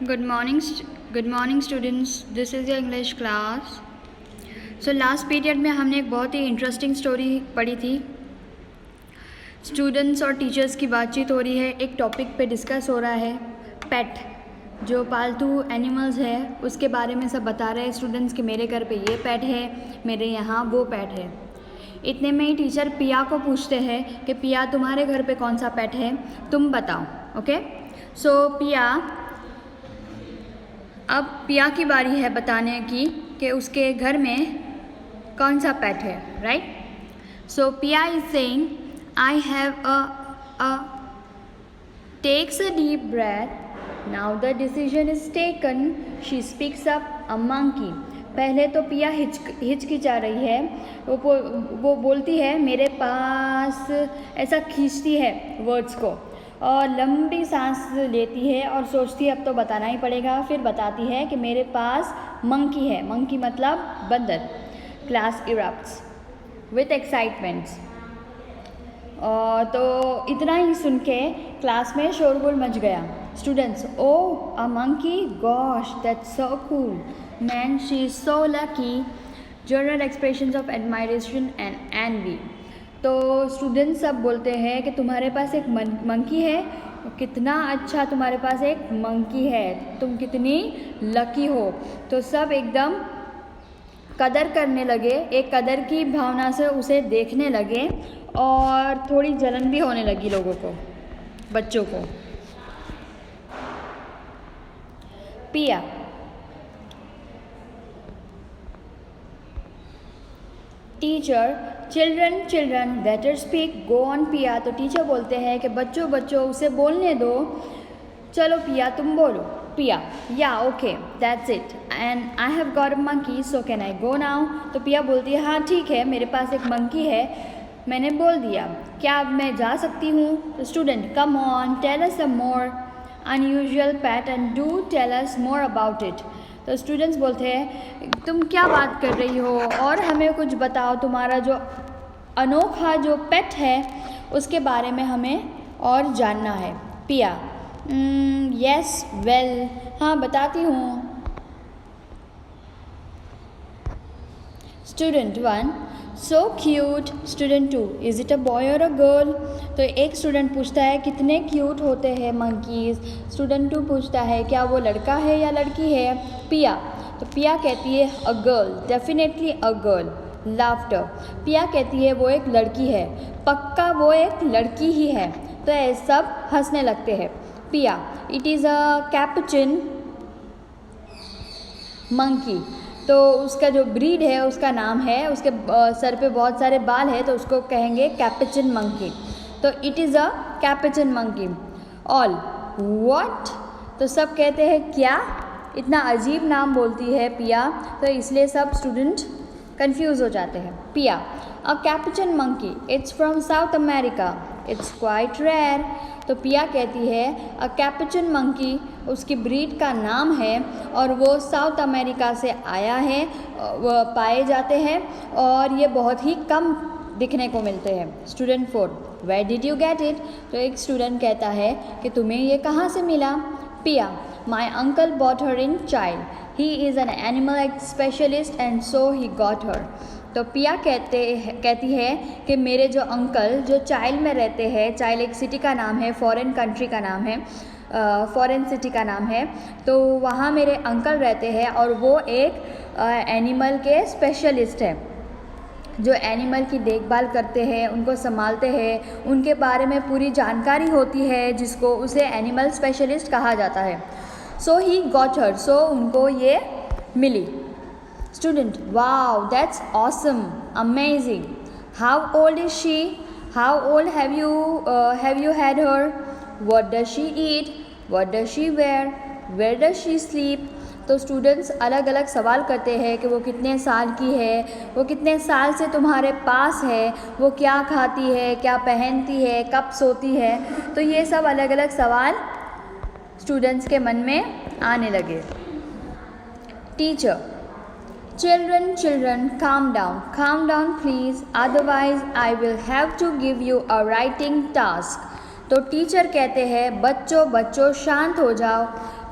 Good morning students. This is your English class. So last period में हमने एक बहुत ही इंटरेस्टिंग स्टोरी पढ़ी थी. स्टूडेंट्स और टीचर्स की बातचीत हो रही है, एक टॉपिक पे डिस्कस हो रहा है. पेट, जो पालतू एनिमल्स है उसके बारे में सब बता रहे हैं स्टूडेंट्स कि मेरे घर पे ये पेट है, मेरे यहाँ वो पेट है. इतने में ही टीचर पिया को पूछते हैं कि पिया तुम्हारे घर पे कौन सा पेट है, तुम बताओ. ओके, सो पिया, अब पिया की बारी है बताने की कि उसके घर में कौन सा पेट है. Right, so Pia is saying I have a takes a deep breath now the decision is taken she speaks up a monkey. पहले तो पिया हिचकिचा रही है, वो बोलती है मेरे पास, ऐसा खींचती है वर्ड्स को और लंबी सांस लेती है और सोचती है अब तो बताना ही पड़ेगा. फिर बताती है कि मेरे पास मंकी है. मंकी मतलब बंदर. Class erupts with excitements. तो इतना ही सुन के क्लास में शोरगुल मच गया. Students, oh a monkey, gosh that's so cool, man she is so lucky. General expressions of admiration and envy. तो स्टूडेंट्स सब बोलते हैं कि तुम्हारे पास एक मंकी है, कितना अच्छा तुम्हारे पास एक मंकी है, तुम कितनी लकी हो. तो सब एकदम कदर करने लगे, एक कदर की भावना से उसे देखने लगे और थोड़ी जलन भी होने लगी लोगों को, बच्चों को. पिया, teacher, children better speak, go on पिया. तो टीचर बोलते हैं कि बच्चों उसे बोलने दो, चलो पिया तुम बोलो. पिया, या okay that's it and I have got a monkey so can I go now. तो पिया बोलती है हाँ ठीक है, मेरे पास एक मंकी है, मैंने बोल दिया, क्या अब मैं जा सकती हूँ. Student, come on tell us a more unusual pet and do tell us more about it. तो स्टूडेंट्स बोलते हैं तुम क्या बात कर रही हो और हमें कुछ बताओ, तुम्हारा जो अनोखा जो पेट है उसके बारे में हमें और जानना है. पिया, यस वेल, हाँ बताती हूँ. Student 1, so cute. Student 2, is it a boy और अ गर्ल. तो एक स्टूडेंट पूछता है कितने क्यूट होते हैं मंकीज़. स्टूडेंट 2 पूछता है क्या वो लड़का है या लड़की है. पिया, तो पिया कहती है a girl, definitely a girl. Laughter. पिया कहती है वो एक लड़की है, पक्का वो एक लड़की ही है. तो ये सब हंसने लगते हैं. पिया, it is a capuchin monkey. तो उसका जो ब्रीड है उसका नाम है, उसके सर पे बहुत सारे बाल है तो उसको कहेंगे कैपुचिन मंकी. तो it is a capuchin monkey. All, what. तो सब कहते हैं क्या, इतना अजीब नाम बोलती है पिया, तो इसलिए सब स्टूडेंट कंफ्यूज हो जाते हैं. Piya, a capuchin monkey, it's from South America, it's quite rare. तो पिया कहती है अ कैपुचिन मंकी उसकी ब्रीड का नाम है और वो साउथ अमेरिका से आया है, वो पाए जाते हैं और ये बहुत ही कम दिखने को मिलते हैं. Student 4, where did you get it. तो एक स्टूडेंट कहता है कि तुम्हें ये कहाँ से मिला. Pia, my uncle bought her in child, he is an animal specialist and so he got her. तो पिया कहती है कि मेरे जो अंकल जो चाइल्ड में रहते हैं, चाइल्ड एक सिटी का नाम है, फॉरेन कंट्री का नाम है, फॉरेन सिटी का नाम है, तो वहाँ मेरे अंकल रहते हैं और वो एक एनिमल के स्पेशलिस्ट है, जो एनिमल की देखभाल करते हैं, उनको संभालते हैं, उनके बारे में पूरी जानकारी होती है, जिसको उसे एनिमल स्पेशलिस्ट कहा जाता है. सो ही गॉट हर, सो उनको ये मिली. Student, wow, that's awesome, amazing. How old is she? How old have you had her? What does she eat? What does she wear? Where does she sleep? तो students अलग अलग सवाल करते हैं कि वो कितने साल की है, वो कितने साल से तुम्हारे पास है, वो क्या खाती है, क्या पहनती है, कब सोती है. तो ये सब अलग अलग सवाल स्टूडेंट्स के मन में आने लगे. Teacher, Children, calm down please, otherwise I will have to give you a writing task. तो टीचर कहते हैं बच्चों शांत हो जाओ,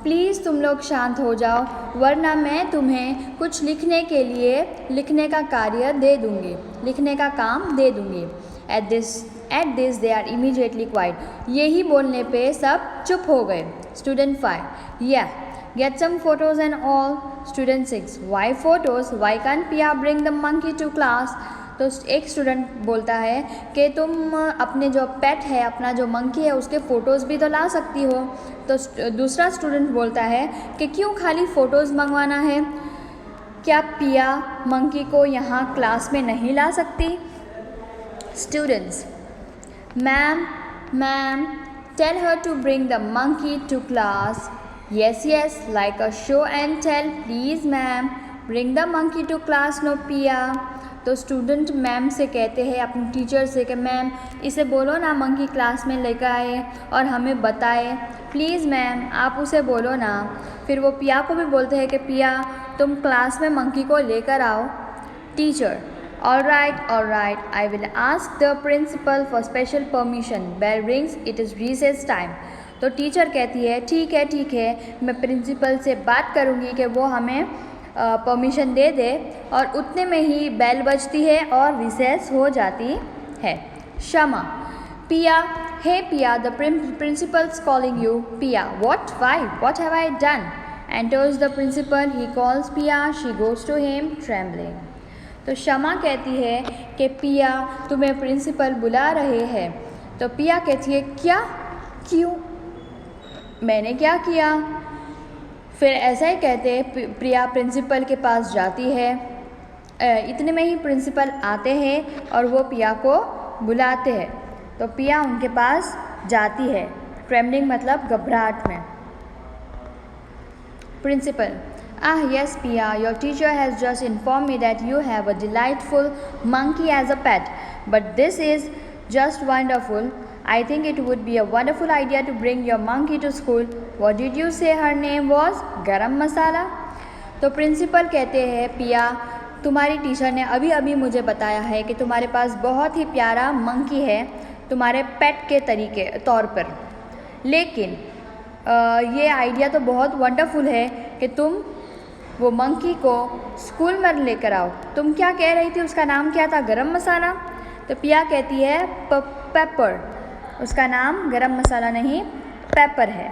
प्लीज़ तुम लोग शांत हो जाओ, वरना मैं तुम्हें कुछ लिखने का कार्य दे दूँगी, लिखने का काम दे दूँगी। At this they are immediately quiet. यही बोलने पे सब चुप हो गए। Student 5, yeah get some photos and all. Student 6, why photos, why can't Piya bring the monkey to class. तो एक स्टूडेंट बोलता है कि तुम अपने जो पेट है, अपना जो मंकी है, उसके फ़ोटोज़ भी तो ला सकती हो। तो दूसरा स्टूडेंट बोलता है कि क्यों खाली फ़ोटोज़ मंगवाना है, क्या पिया मंकी को यहाँ क्लास में नहीं ला सकती? Students, ma'am tell her to bring the monkey to class. Yes like a show and tell, please ma'am bring the monkey to class, no Pia. तो स्टूडेंट मैम से कहते हैं, अपनी टीचर से, कि मैम इसे बोलो ना मंकी क्लास में लेकर आए और हमें बताए, प्लीज़ मैम आप उसे बोलो ना। फिर वो पिया को भी बोलते हैं कि पिया तुम क्लास में मंकी को लेकर आओ। Teacher, all right, I will ask the principal for special permission, bell rings, it is recess time. तो टीचर कहती है ठीक है, मैं प्रिंसिपल से बात करूँगी कि वो हमें परमिशन दे दे। और उतने में ही बेल बजती है और रिसेस हो जाती है। शमा, Piya, hey Piya, the principal's calling you. Piya, what, why, what have I done? Enters the principal, he calls Piya, she goes to him trembling. तो शमा कहती है कि पिया तुम्हें प्रिंसिपल बुला रहे हैं। तो पिया कहती है क्या, क्यों, मैंने क्या किया? फिर ऐसा ही कहते प्रिया प्रिंसिपल के पास जाती है। इतने में ही प्रिंसिपल आते हैं और वो पिया को बुलाते हैं। तो पिया उनके पास जाती है, ट्रेम्बलिंग मतलब घबराहट में। Principal, yes Pia, your teacher has just informed me that you have a delightful monkey as a pet, but this is just wonderful. I think it would be a wonderful idea to bring your monkey to school. What did you say her name was? गरम मसाला। तो principal कहते हैं पिया तुम्हारी teacher ने अभी अभी मुझे बताया है कि तुम्हारे पास बहुत ही प्यारा मंकी है, तुम्हारे पेट के तौर पर, लेकिन ये आइडिया तो बहुत वंडरफुल है कि तुम वो मंकी को स्कूल में लेकर आओ। तुम क्या कह रही थी, उसका नाम क्या था? गरम मसाला। तो पिया कहती है पेपर, उसका नाम गरम मसाला नहीं पेपर है।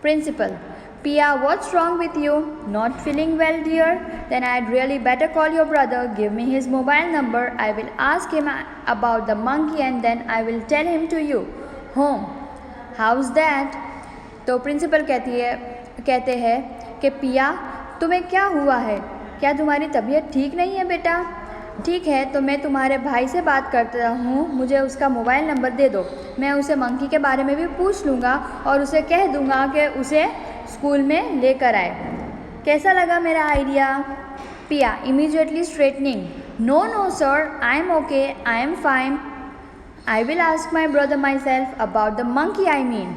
Principal, Pia, what's wrong with you? Not feeling well, dear? Then I'd really better call your brother. Give me his mobile number. I will ask him about the monkey and then I will tell him to you. Home. How's that? तो principal कहते हैं कि पिया तुम्हें क्या हुआ है, क्या तुम्हारी तबीयत ठीक नहीं है बेटा? ठीक है, तो मैं तुम्हारे भाई से बात करता हूँ, मुझे उसका मोबाइल नंबर दे दो, मैं उसे मंकी के बारे में भी पूछ लूँगा और उसे कह दूँगा कि उसे स्कूल में लेकर आए। कैसा लगा मेरा idea? Pia immediately straightening, no sir, I am okay, I am fine, I will ask my brother myself about the monkey I mean.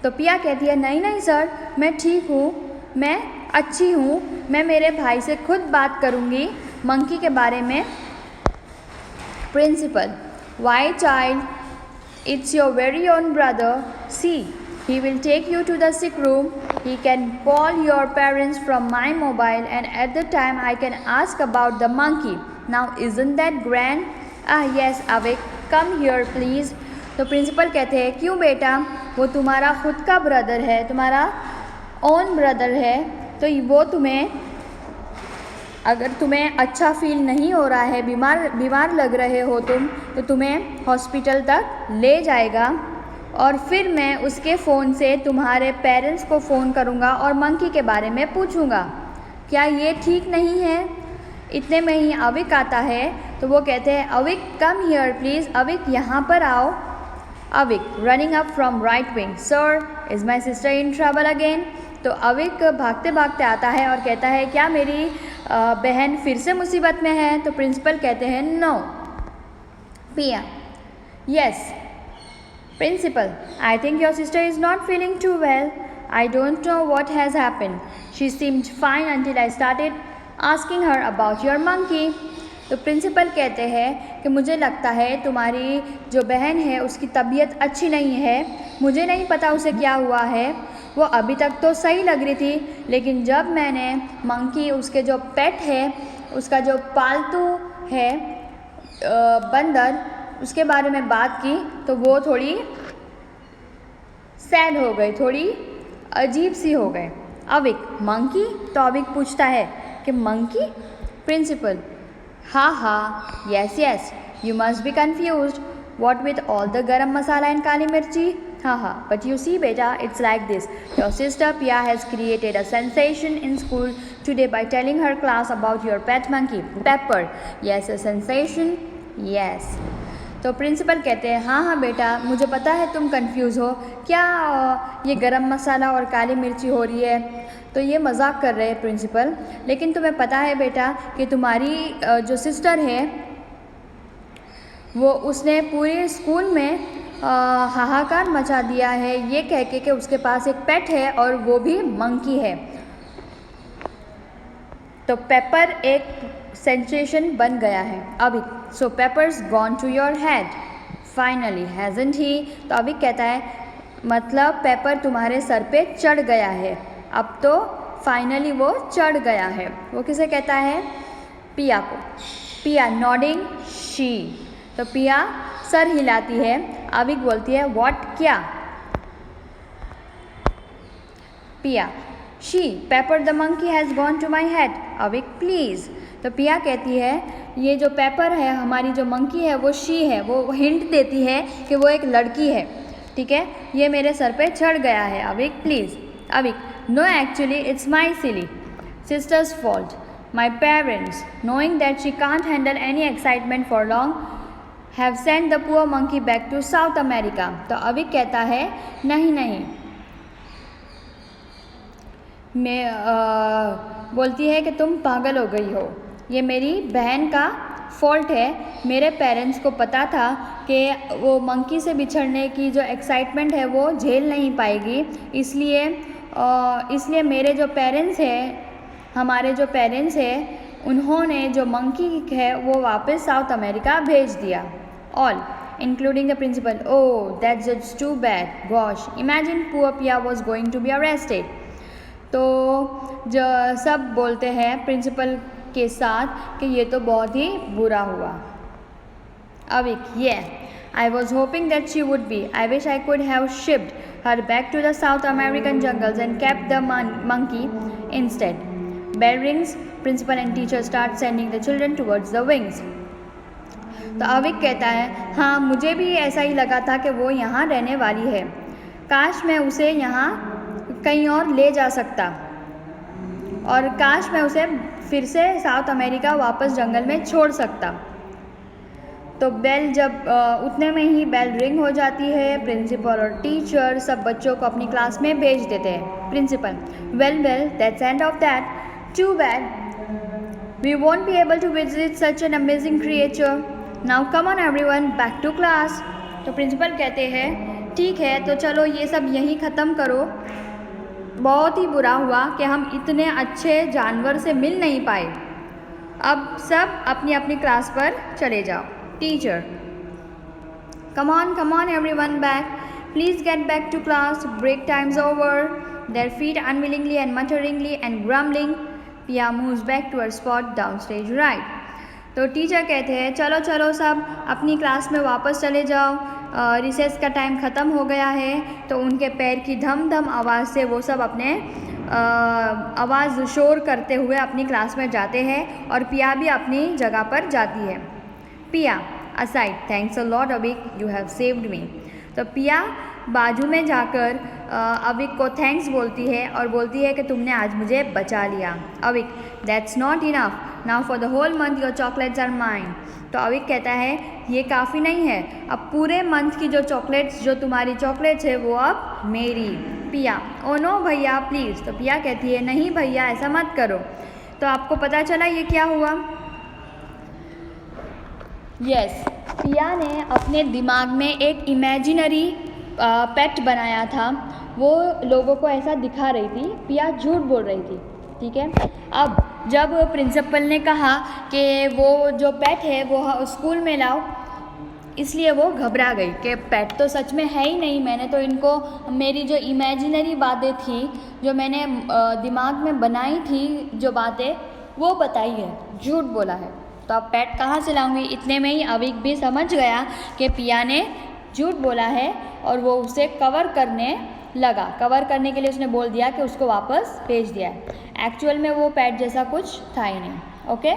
तो पिया कहती है नहीं सर, मैं ठीक हूँ, मैं अच्छी हूँ, मैं मेरे भाई से खुद बात करूँगी मंकी के बारे में। Principal, why child, it's your very own brother, see he will take you to the sick room, he can call your parents from my mobile and at the time I can ask about the monkey. Now isn't that grand? Yes Avik, come here please. तो principal कहते हैं क्यों बेटा, वो तुम्हारा खुद का brother है, तुम्हारा ओन ब्रदर है, तो वो अगर तुम्हें अच्छा फील नहीं हो रहा है, बीमार लग रहे हो तुम, तो तुम्हें हॉस्पिटल तक ले जाएगा और फिर मैं उसके फ़ोन से तुम्हारे पेरेंट्स को फ़ोन करूँगा और मंकी के बारे में पूछूँगा। क्या ये ठीक नहीं है? इतने में ही अविक आता है, तो वो कहते हैं अविक कम हियर प्लीज़, अविक यहाँ पर आओ। Avik running up from right wing, sir is my sister in trouble again. तो अविक भागते भागते आता है और कहता है क्या मेरी बहन फिर से मुसीबत में है? तो प्रिंसिपल कहते हैं नो। पिया, yes Principal, I think your sister is not feeling too well. I don't know what has happened. She seemed fine until I started asking her about your monkey. तो प्रिंसिपल कहते हैं कि मुझे लगता है तुम्हारी जो बहन है उसकी तबीयत अच्छी नहीं है, मुझे नहीं पता उसे क्या हुआ है, वो अभी तक तो सही लग रही थी, लेकिन जब मैंने मंकी उसके जो पेट है, उसका जो पालतू है बंदर, उसके बारे में बात की तो वो थोड़ी सैड हो गई, थोड़ी अजीब सी हो गए। अविक, मंकी? तो अविक पूछता है कि मंकी? प्रिंसिपल, हाँ, yes, you must be confused, what with all the garam masala and kali mirchi? Haha, but you see beta, it's like this. Your sister Pia has created a sensation in school today by telling her class about your pet monkey, Pepper. Yes, a sensation? Yes. तो principal कहते हैं हाँ बेटा, मुझे पता है तुम confuse हो, क्या ये गरम मसाला और काली मिर्ची हो रही है। तो ये मजाक कर रहे हैं प्रिंसिपल, लेकिन तुम्हें पता है बेटा कि तुम्हारी जो सिस्टर है वो उसने पूरे स्कूल में हाहाकार मचा दिया है ये कह के कि उसके पास एक पेट है और वो भी मंकी है। तो पेपर एक सेंसेशन बन गया है अभी। So papers gone to your head finally hasn't he? तो अभी कहता है मतलब पेपर तुम्हारे सर पे चढ़ गया है, अब तो फाइनली वो चढ़ गया है। वो किसे कहता है? पिया को। पिया नॉडिंग शी। तो पिया सर हिलाती है। अविक बोलती है व्हाट? क्या? Pia she, paper the monkey has gone to my head. Avik please. तो पिया कहती है ये जो पेपर है, हमारी जो मंकी है वो शी है, वो हिंट देती है कि वो एक लड़की है, ठीक है, ये मेरे सर पे चढ़ गया है। Avik please. Avik, no actually it's my silly sister's fault. My parents, knowing that she can't handle any excitement for long, have sent the poor monkey back to South America. तो अविक कहता है नहीं, मैं बोलती है कि तुम पागल हो गई हो, ये मेरी बहन का फॉल्ट है। मेरे पेरेंट्स को पता था कि वो मंकी से बिछड़ने की जो एक्साइटमेंट है वो झेल नहीं पाएगी, इसलिए मेरे जो पेरेंट्स हैं, हमारे जो पेरेंट्स हैं, उन्होंने जो मंकी है वो वापस साउथ अमेरिका भेज दिया। All including the principal, oh that's just too bad, gosh, imagine poor Piya was going to be arrested. तो जो सब बोलते हैं प्रिंसिपल के साथ कि ये तो बहुत ही बुरा हुआ। अविक, I was hoping that she would be. I wish I could have shipped her back to the South American jungles and kept the monkey instead. Bell rings, principal and teacher start sending the children towards the wings. तो अविक कहता है हाँ, मुझे भी ऐसा ही लगा था कि वो यहाँ रहने वाली है, काश मैं उसे यहाँ कहीं और ले जा सकता, और काश मैं उसे फिर से साउथ अमेरिका वापस जंगल में छोड़ सकता। तो बेल जब उतने में ही बेल रिंग हो जाती है। प्रिंसिपल और टीचर सब बच्चों को अपनी क्लास में भेज देते हैं। Principal, well that's end of that, too bad, we won't be able to visit such an amazing creature, now come on everyone back to class. तो प्रिंसिपल कहते हैं ठीक है, तो चलो ये सब यहीं ख़त्म करो, बहुत ही बुरा हुआ कि हम इतने अच्छे जानवर से मिल नहीं पाए, अब सब अपनी अपनी क्लास पर चले जाओ। Teacher, come on everyone back, please get back to class, break time's over. Their feet unwillingly and mutteringly and grumbling, Pia moves back to her spot downstage right. तो टीचर कहते हैं चलो सब अपनी क्लास में वापस चले जाओ, रिसेस का टाइम ख़त्म हो गया है। तो उनके पैर की धम धम आवाज़ से वो सब अपने आवाज़ शोर करते हुए अपनी क्लास में जाते हैं और पिया भी अपनी जगह पर जाती है। पिया aside, thanks a lot Avik, you have saved me. तो पिया बाजू में जाकर अविक को थैंक्स बोलती है और बोलती है कि तुमने आज मुझे बचा लिया। Avik, that's not enough, now for the whole month your chocolates are mine. तो अविक कहता है ये काफ़ी नहीं है, अब पूरे मंथ की जो चॉकलेट्स, जो तुम्हारी चॉकलेट्स है वो अब मेरी। पिया, ओ नो भैया प्लीज़। तो पिया कहती है नहीं भैया ऐसा मत करो। तो आपको पता चला ये क्या हुआ? यस, पिया ने अपने दिमाग में एक इमेजिनरी पेट बनाया था, वो लोगों को ऐसा दिखा रही थी, पिया झूठ बोल रही थी, ठीक है। अब जब प्रिंसिपल ने कहा कि वो जो पेट है वो स्कूल में लाओ, इसलिए वो घबरा गई कि पेट तो सच में है ही नहीं, मैंने तो इनको मेरी जो इमेजिनरी बातें थी, जो मैंने दिमाग में बनाई थी जो बातें, वो बताई है, झूठ बोला है, तो अब पेट कहाँ से लाऊंगी। इतने में ही अविक भी समझ गया कि पिया ने झूठ बोला है और वो उसे कवर करने लगा। कवर करने के लिए उसने बोल दिया कि उसको वापस भेज दिया है। एक्चुअल में वो पेट जैसा कुछ था ही नहीं। ओके।